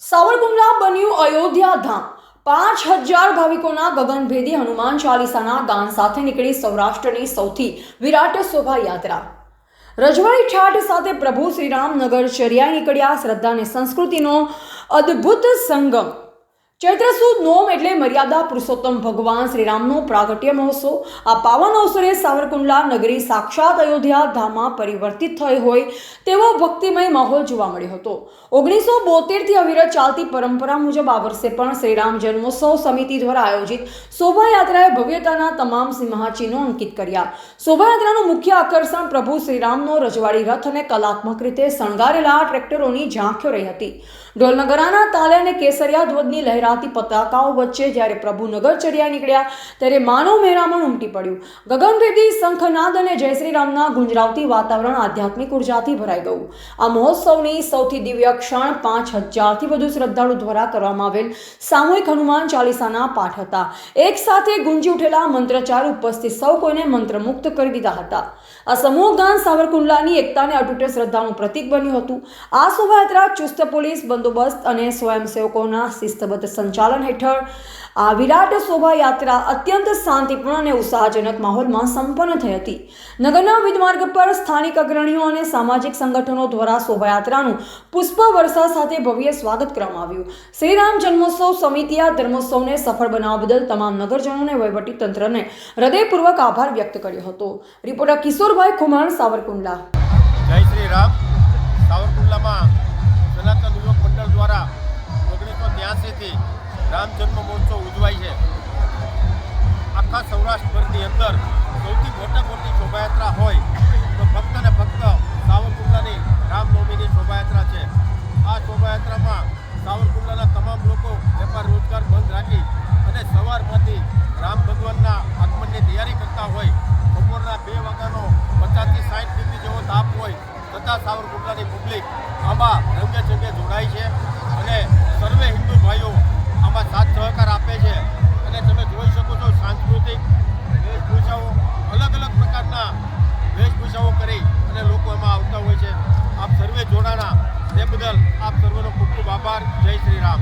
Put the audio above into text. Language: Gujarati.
સાવરકુંડલા બન્યું અયોધ્યા ધામ। 5000 ભાવિકોના ગગનભેદી હનુમાન ચાલીસાના ગાન સાથે નીકળી સૌરાષ્ટ્રની સૌથી વિરાટ શોભાયાત્રા। રજવાડી ઠાઠ સાથે પ્રભુ શ્રીરામ નગરચર્યાએ નીકળ્યા। શ્રદ્ધા અને સંસ્કૃતિનો અદ્ભુત સંગમ। ચૈત્ર સુદ નોમ એટલે મર્યાદા પુરુષોત્તમ ભગવાન શ્રીરામનો પ્રાગટ્ય મહોત્સવ। આ પાવન અવસરે સાવરકુંડલા નગરી સાક્ષાત અયોધ્યા ધામમાં પરિવર્તિત થઈ હોય તેવો ભક્તિમય માહોલ જોવા મળ્યો હતો। 1972થી અવિરત ચાલતી પરંપરા મુજબ આ વર્ષે પણ શ્રીરામ જન્મોત્સવ સમિતિ દ્વારા આયોજિત શોભાયાત્રાએ ભવ્યતાના તમામ સિંહાચિહ્નો અંકિત કર્યા। શોભાયાત્રાનું મુખ્ય આકર્ષણ પ્રભુ શ્રીરામનો રજવાડી રથ અને કલાત્મક રીતે શણગારેલા ટ્રેક્ટરોની ઝાંખીઓ રહી હતી। ઢોલ નગારાના તાલે અને કેસરિયા ધ્વજની લહેરાતી પતાકાઓ વચ્ચે જ્યારે પ્રભુ નગરચર્યા નીકળ્યા ત્યારે માનવ મહેરામણ ઉમટી પડ્યું। ગગનભેદી શંખનાદ અને જય શ્રી રામના ગુંજરાવતી વાતાવરણ આધ્યાત્મિક ઉર્જાથી ભરાઈ ગયું। આ મહોત્સવની સૌથી દિવ્ય ક્ષણ 5000થી વધુ શ્રદ્ધાળુ દ્વારા કરવામાં આવેલ સામૂહિક હનુમાન ચાલીસાના પાઠ હતા। એક સાથે ગુંજી ઉઠેલા મંત્રચાર ઉપસ્થિત સૌ કોઈને મંત્રમુગ્ધ કરી દીધા હતા। આ સમૂહ ગાન સાવરકુંડલાની એકતાને અતૂટ શ્રદ્ધાનું પ્રતીક બન્યું હતું। આ શોભાયાત્રા ચુસ્ત પોલીસ બંદોબસ્ત અને સ્વયંસેવકોના શિસ્તબદ્ધ સંચાલન હેઠળ આ વિરાટ શોભાયાત્રા અત્યંત શાંતિપૂર્ણ અને ઉત્સાહજનક માહોલમાં સંપન્ન થઈ હતી। નગરના વિધમાર્ગ પર સ્થાનિક અગ્રણીઓ અને સામાજિક સંગઠનો દ્વારા શોભાયાત્રાનું પુષ્પવર્ષા સાથે ભવ્ય સ્વાગત કરવામાં આવ્યું। શ્રીરામ જન્મોત્સવ સમિતિએ આ ધર્મોત્સવને સફળ બનાવવા બદલ તમામ નગરજનોને વહીવટી તંત્રને હૃદયપૂર્વક આભાર વ્યક્ત કર્યો હતો। રિપોર્ટર કિશોરભાઈ ખુમાણ, સાવરકુંડલા। જય શ્રી રામ। સાવરકુંડલામાં સનાતન યુવક મંડળ દ્વારા 1983થી રામ જન્મ મહોત્સવ ઉજવાય છે। આખા સૌરાષ્ટ્રભરની અંદર સૌથી મોટી શોભાયાત્રા હોય તો ફક્ત ને ફક્ત સાવરકુંડલાની રામનવમીની શોભાયાત્રા છે। આ શોભાયાત્રામાં સાવરકુંડલાના તમામ લોકો વેપાર રોજગાર બંધ રાખી અને સવારમાંથી રામ ભગવાનના આગમનની તૈયારી કરતા હોય। બપોરના 2 વાગ્યાનો 50થી 60 ડિગ્રી જેવો તાપ હોય છતાં સાવરકુંડલાની પબ્લિક આમાં રંગે ચંગે જોડાય છે અને સર્વે હિન્દુ ભાઈઓ આમાં સાથ સહકાર આપે છે। અને તમે જોઈ શકો છો સાંસ્કૃતિક વેશભૂષાઓ અલગ પ્રકારના વેશભૂષાઓ કરી અને લોકો એમાં આવતા હોય છે। આપ સર્વે જોડાણા તે બદલ આપ સર્વેનો ખૂબ ખૂબ આભાર। જય શ્રી રામ।